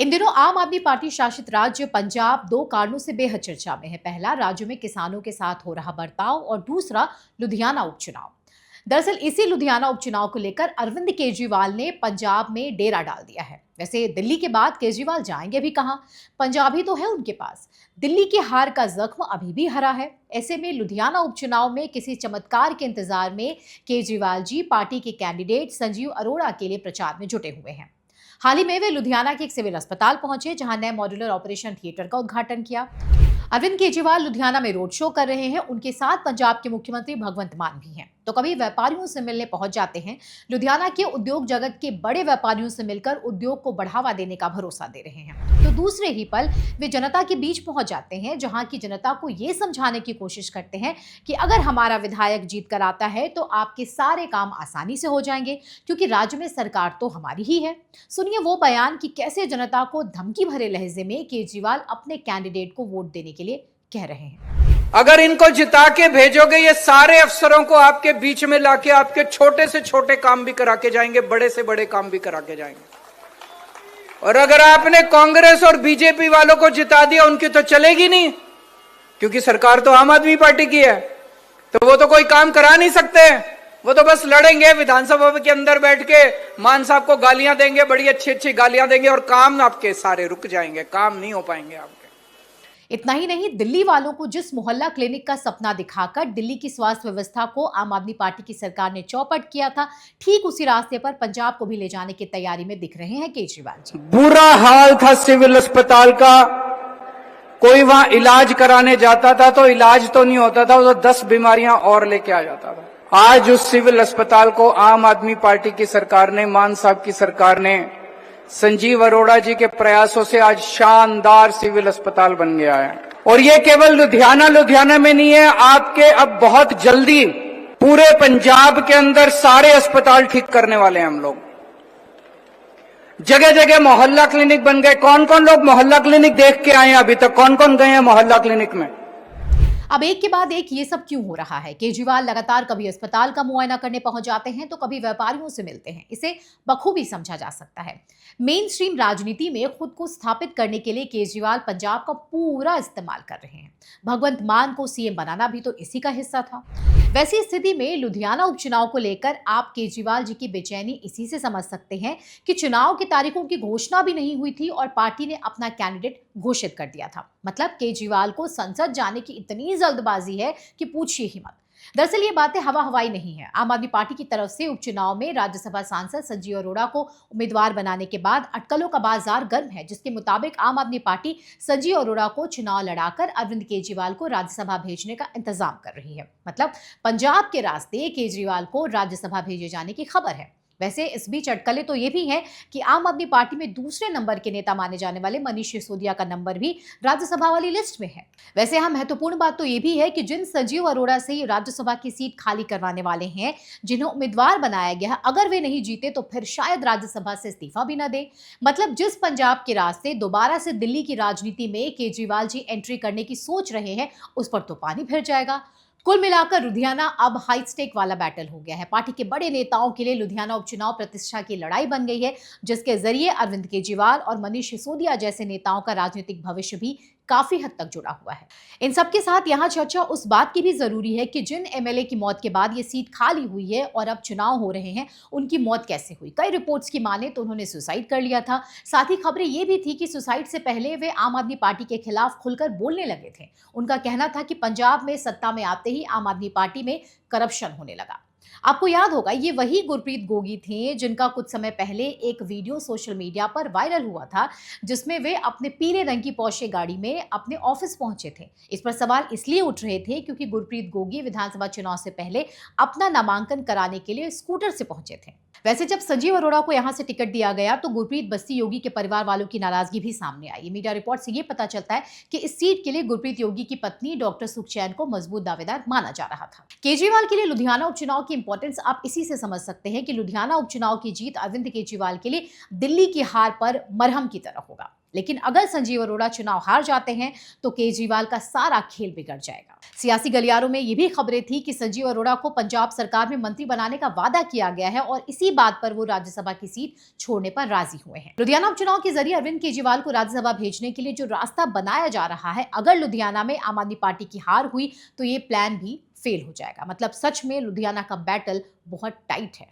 इन दिनों आम आदमी पार्टी शासित राज्य पंजाब दो कारणों से बेहद चर्चा में है। पहला, राज्य में किसानों के साथ हो रहा बर्ताव और दूसरा, लुधियाना उपचुनाव। दरअसल इसी लुधियाना उपचुनाव को लेकर अरविंद केजरीवाल ने पंजाब में डेरा डाल दिया है। वैसे दिल्ली के बाद केजरीवाल जाएंगे भी कहां? पंजाब ही तो है उनके पास। दिल्ली की हार का जख्म अभी भी हरा है। ऐसे में लुधियाना उपचुनाव में किसी चमत्कार के इंतजार में केजरीवाल जी पार्टी के कैंडिडेट संजीव अरोड़ा के लिए प्रचार में जुटे हुए हैं। हाल ही में वे लुधियाना के एक सिविल अस्पताल पहुंचे, जहां नए मॉड्यूलर ऑपरेशन थिएटर का उद्घाटन किया। अरविंद केजरीवाल लुधियाना में रोड शो कर रहे हैं। उनके साथ पंजाब के मुख्यमंत्री भगवंत मान भी हैं। तो कभी व्यापारियों से मिलने पहुंच जाते हैं। लुधियाना के उद्योग जगत के बड़े व्यापारियों से मिलकर उद्योग को बढ़ावा देने का भरोसा दे रहे हैं। तो दूसरे ही पल वे जनता के बीच पहुंच जाते हैं, जहां की जनता को ये समझाने की कोशिश करते हैं कि अगर हमारा विधायक जीत कर आता है तो आपके सारे काम आसानी से हो जाएंगे, क्योंकि राज्य में सरकार तो हमारी ही है। सुनिए वो बयान कि कैसे जनता को धमकी भरे लहजे में केजरीवाल अपने कैंडिडेट को वोट देने के लिए कह रहे हैं। अगर इनको जिता के भेजोगे, ये सारे अफसरों को आपके बीच में लाके आपके छोटे से छोटे काम भी करा के जाएंगे, बड़े से बड़े काम भी करा के जाएंगे। और अगर आपने कांग्रेस और बीजेपी वालों को जिता दिया, उनकी तो चलेगी नहीं, क्योंकि सरकार तो आम आदमी पार्टी की है, तो वो तो कोई काम करा नहीं सकते। वो तो बस लड़ेंगे विधानसभा के अंदर बैठ के, मान साहब को गालियां देंगे, बड़ी अच्छी अच्छी गालियां देंगे, और काम आपके सारे रुक जाएंगे, काम नहीं हो पाएंगे आपके। इतना ही नहीं, दिल्ली वालों को जिस मोहल्ला क्लिनिक का सपना दिखाकर दिल्ली की स्वास्थ्य व्यवस्था को आम आदमी पार्टी की सरकार ने चौपट किया था, ठीक उसी रास्ते पर पंजाब को भी ले जाने की तैयारी में दिख रहे हैं केजरीवाल जी। बुरा हाल था सिविल अस्पताल का। कोई वहां इलाज कराने जाता था तो इलाज तो नहीं होता था, वो 10 बीमारियां और लेके आ जाता था। आज उस सिविल अस्पताल को आम आदमी पार्टी की सरकार ने, मान साहब की सरकार ने, संजीव अरोड़ा जी के प्रयासों से आज शानदार सिविल अस्पताल बन गया है। और ये केवल लुधियाना में नहीं है, आपके अब बहुत जल्दी पूरे पंजाब के अंदर सारे अस्पताल ठीक करने वाले हैं हम लोग। जगह जगह मोहल्ला क्लिनिक बन गए। कौन कौन लोग मोहल्ला क्लिनिक देख के आए हैं अभी तक? कौन कौन गए हैं मोहल्ला क्लिनिक में? अब एक के बाद एक ये सब क्यों हो रहा है? केजरीवाल लगातार कभी अस्पताल का मुआयना करने पहुंच जाते हैं तो कभी व्यापारियों से मिलते हैं। इसे बखूबी समझा जा सकता है। मेन स्ट्रीम राजनीति में खुद को स्थापित करने के लिए केजरीवाल पंजाब का पूरा इस्तेमाल कर रहे हैं। भगवंत मान को सीएम बनाना भी तो इसी का हिस्सा था। वैसी स्थिति में लुधियाना उपचुनाव को लेकर आप केजरीवाल जी की बेचैनी इसी से समझ सकते हैं कि चुनाव की तारीखों की घोषणा भी नहीं हुई थी और पार्टी ने अपना कैंडिडेट घोषित कर दिया था। मतलब केजरीवाल को संसद जाने की इतनी जल्दबाजी है कि पूछिए ही मत। दरअसल ये बातें हवा हवाई नहीं है। आम आदमी पार्टी की तरफ से उपचुनाव में राज्यसभा सांसद संजीव अरोड़ा को उम्मीदवार बनाने के बाद अटकलों का बाजार गर्म है, जिसके मुताबिक आम आदमी पार्टी संजीव अरोड़ा को चुनाव लड़ाकर अरविंद केजरीवाल को राज्यसभा भेजने का इंतजाम कर रही है। मतलब पंजाब के रास्ते केजरीवाल को राज्यसभा भेजे जाने की खबर है। वैसे इस बीच अटकलें तो ये भी हैं कि आम आदमी पार्टी में दूसरे नंबर के नेता माने जाने वाले मनीष सिसोदिया का नंबर भी राज्यसभा वाली लिस्ट में है। वैसे हम महत्वपूर्ण बात तो ये भी है कि जिन संजीव अरोड़ा से राज्यसभा की सीट खाली करवाने वाले हैं, जिन्हें उम्मीदवार बनाया गया है, अगर वे नहीं जीते तो फिर शायद राज्यसभा से इस्तीफा भी न दे। मतलब जिस पंजाब के रास्ते दोबारा से दिल्ली की राजनीति में केजरीवाल जी एंट्री करने की सोच रहे हैं, उस पर तो पानी फिर जाएगा। कुल मिलाकर लुधियाना अब हाई स्टेक वाला बैटल हो गया है। पार्टी के बड़े नेताओं के लिए लुधियाना उपचुनाव प्रतिष्ठा की लड़ाई बन गई है, जिसके जरिए अरविंद केजरीवाल और मनीष सिसोदिया जैसे नेताओं का राजनीतिक भविष्य भी काफी हद तक जुड़ा हुआ है। इन सबके साथ यहाँ चर्चा उस बात की भी जरूरी है कि जिन एमएलए की मौत के बाद ये सीट खाली हुई है और अब चुनाव हो रहे हैं, उनकी मौत कैसे हुई। कई रिपोर्ट्स की माने तो उन्होंने सुसाइड कर लिया था। साथ ही खबरें ये भी थी कि सुसाइड से पहले वे आम आदमी पार्टी के खिलाफ खुलकर बोलने लगे थे। उनका कहना था कि पंजाब में सत्ता में आते ही आम आदमी पार्टी में करप्शन होने लगा। आपको याद होगा, ये वही गुरप्रीत गोगी थे जिनका कुछ समय पहले एक वीडियो सोशल मीडिया पर वायरल हुआ था, जिसमें वे अपने पीले रंग की पोर्शे गाड़ी में अपने ऑफिस पहुंचे थे। इस पर सवाल इसलिए उठ रहे थे क्योंकि गुरप्रीत गोगी विधानसभा चुनाव से पहले अपना नामांकन कराने के लिए स्कूटर से पहुंचे थे। वैसे जब संजीव अरोड़ा को यहां से टिकट दिया गया तो गुरप्रीत बस्ती योगी के परिवार वालों की नाराजगी भी सामने आई। मीडिया रिपोर्ट से ये पता चलता है कि इस सीट के लिए गुरप्रीत योगी की पत्नी डॉक्टर सुखचैन को मजबूत दावेदार माना जा रहा था। केजरीवाल के लिए लुधियाना उपचुनाव की इंपॉर्टेंस आप इसी से समझ सकते हैं कि लुधियाना उपचुनाव की जीत अरविंद केजरीवाल के लिए दिल्ली की हार पर मरहम की तरह होगा। लेकिन अगर संजीव अरोड़ा चुनाव हार जाते हैं तो केजरीवाल का सारा खेल बिगड़ जाएगा। सियासी गलियारों में ये भी खबरें थी कि संजीव अरोड़ा को पंजाब सरकार में मंत्री बनाने का वादा किया गया है और इसी बात पर वो राज्यसभा की सीट छोड़ने पर राजी हुए हैं। लुधियाना उपचुनाव के जरिए अरविंद केजरीवाल को राज्यसभा भेजने के लिए जो रास्ता बनाया जा रहा है, अगर लुधियाना में आम आदमी पार्टी की हार हुई तो ये प्लान भी फेल हो जाएगा। मतलब सच में लुधियाना का बैटल बहुत टाइट है।